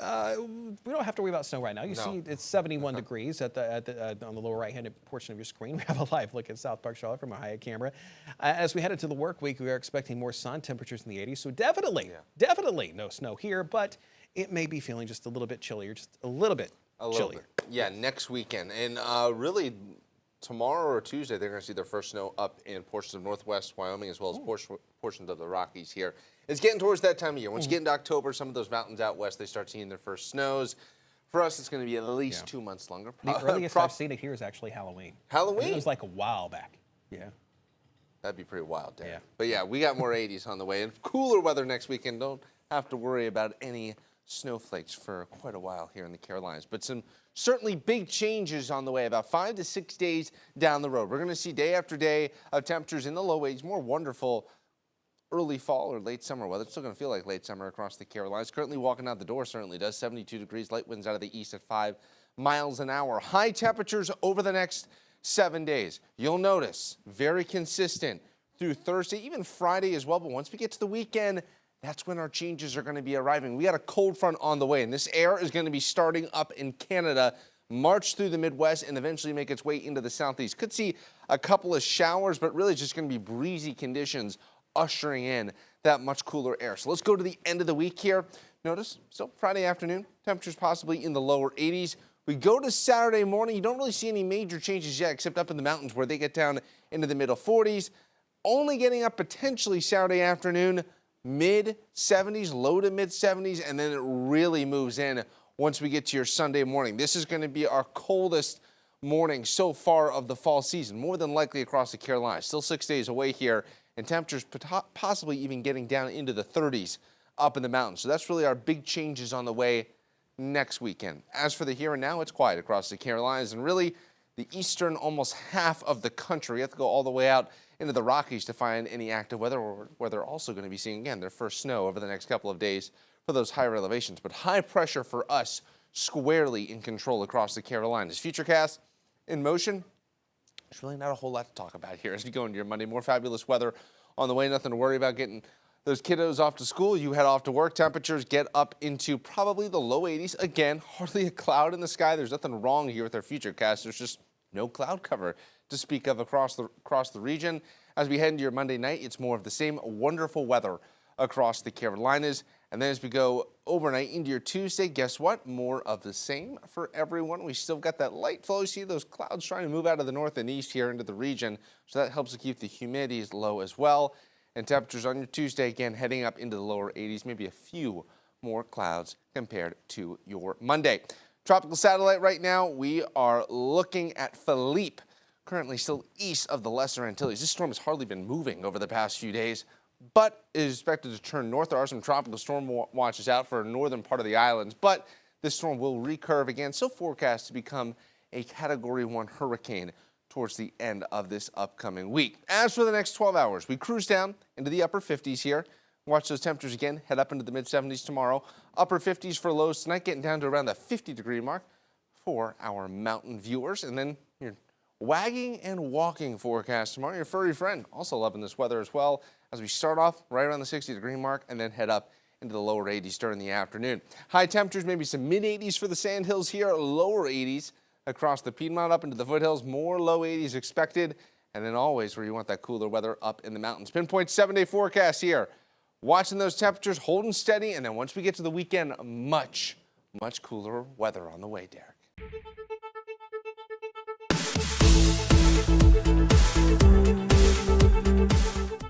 We don't have to worry about snow right now. You see, it's 71 degrees on the lower right-hand portion of your screen. We have a live look at South Park, Charlotte from a Hyatt camera. As we head into the work week, we are expecting more sun, temperatures in the 80s. So definitely no snow here, but it may be feeling just a little bit chillier, just a little bit chillier. Yeah, next weekend. And really, tomorrow or Tuesday, they're going to see their first snow up in portions of northwest Wyoming as well as portions of the Rockies here. It's getting towards that time of year. Once you get into October, some of those mountains out west, they start seeing their first snows. For us, it's going to be at least 2 months longer. The earliest I've seen it here is actually Halloween. Halloween? It was like a while back. Yeah. That'd be pretty wild, Derek. Yeah. But yeah, we got more 80s on the way. And cooler weather next weekend. Don't have to worry about any snowflakes for quite a while here in the Carolinas. But some certainly big changes on the way, about 5 to 6 days down the road. We're going to see day after day of temperatures in the low 80s, more wonderful early fall or late summer weather. It's still going to feel like late summer across the Carolinas. Currently walking out the door certainly does. 72 degrees, light winds out of the east at 5 miles an hour. High temperatures over the next 7 days. You'll notice very consistent through Thursday, even Friday as well. But once we get to the weekend, that's when our changes are going to be arriving. We got a cold front on the way, and this air is going to be starting up in Canada, march through the Midwest, and eventually make its way into the Southeast. Could see a couple of showers, but really just going to be breezy conditions ushering in that much cooler air. So let's go to the end of the week here. Notice, so Friday afternoon, temperatures possibly in the lower 80s. We go to Saturday morning, you don't really see any major changes yet, except up in the mountains where they get down into the middle 40s. Only getting up potentially Saturday afternoon, mid 70s, low to mid 70s, and then it really moves in once we get to your Sunday morning. This is going to be our coldest morning so far of the fall season, more than likely across the Carolinas. Still 6 days away here, and temperatures possibly even getting down into the 30s up in the mountains. So that's really our big changes on the way next weekend. As for the here and now, it's quiet across the Carolinas, and really the eastern almost half of the country. You have to go all the way out into the Rockies to find any active weather, where they're also going to be seeing, again, their first snow over the next couple of days for those higher elevations. But high pressure for us squarely in control across the Carolinas. Futurecast in motion. There's really not a whole lot to talk about here as we go into your Monday. More fabulous weather on the way. Nothing to worry about getting those kiddos off to school. You head off to work. Temperatures get up into probably the low 80s. Again, hardly a cloud in the sky. There's nothing wrong here with our Futurecast. There's just no cloud cover to speak of across the region. As we head into your Monday night, it's more of the same wonderful weather across the Carolinas. And then as we go overnight into your Tuesday, guess what? More of the same for everyone. We still got that light flow. You see those clouds trying to move out of the north and east here into the region. So that helps to keep the humidity low as well. And temperatures on your Tuesday, again, heading up into the lower 80s, maybe a few more clouds compared to your Monday. Tropical satellite right now, we are looking at Philippe, currently still east of the Lesser Antilles. This storm has hardly been moving over the past few days, but is expected to turn north. There are some tropical storm watches out for the northern part of the islands, but this storm will recurve again, so forecast to become a Category 1 hurricane towards the end of this upcoming week. As for the next 12 hours, we cruise down into the upper 50s here. Watch those temperatures again, head up into the mid-70s tomorrow. Upper 50s for lows tonight, getting down to around the 50-degree mark for our mountain viewers. And then your wagging and walking forecast tomorrow. Your furry friend also loving this weather as well, as we start off right around the 60-degree mark and then head up into the lower 80s during the afternoon. High temperatures, maybe some mid-80s for the Sandhills here, lower 80s across the Piedmont up into the foothills, more low 80s expected, and then always where you want that cooler weather up in the mountains. Pinpoint 7-day forecast here. Watching those temperatures, holding steady, and then once we get to the weekend, much cooler weather on the way, Derek.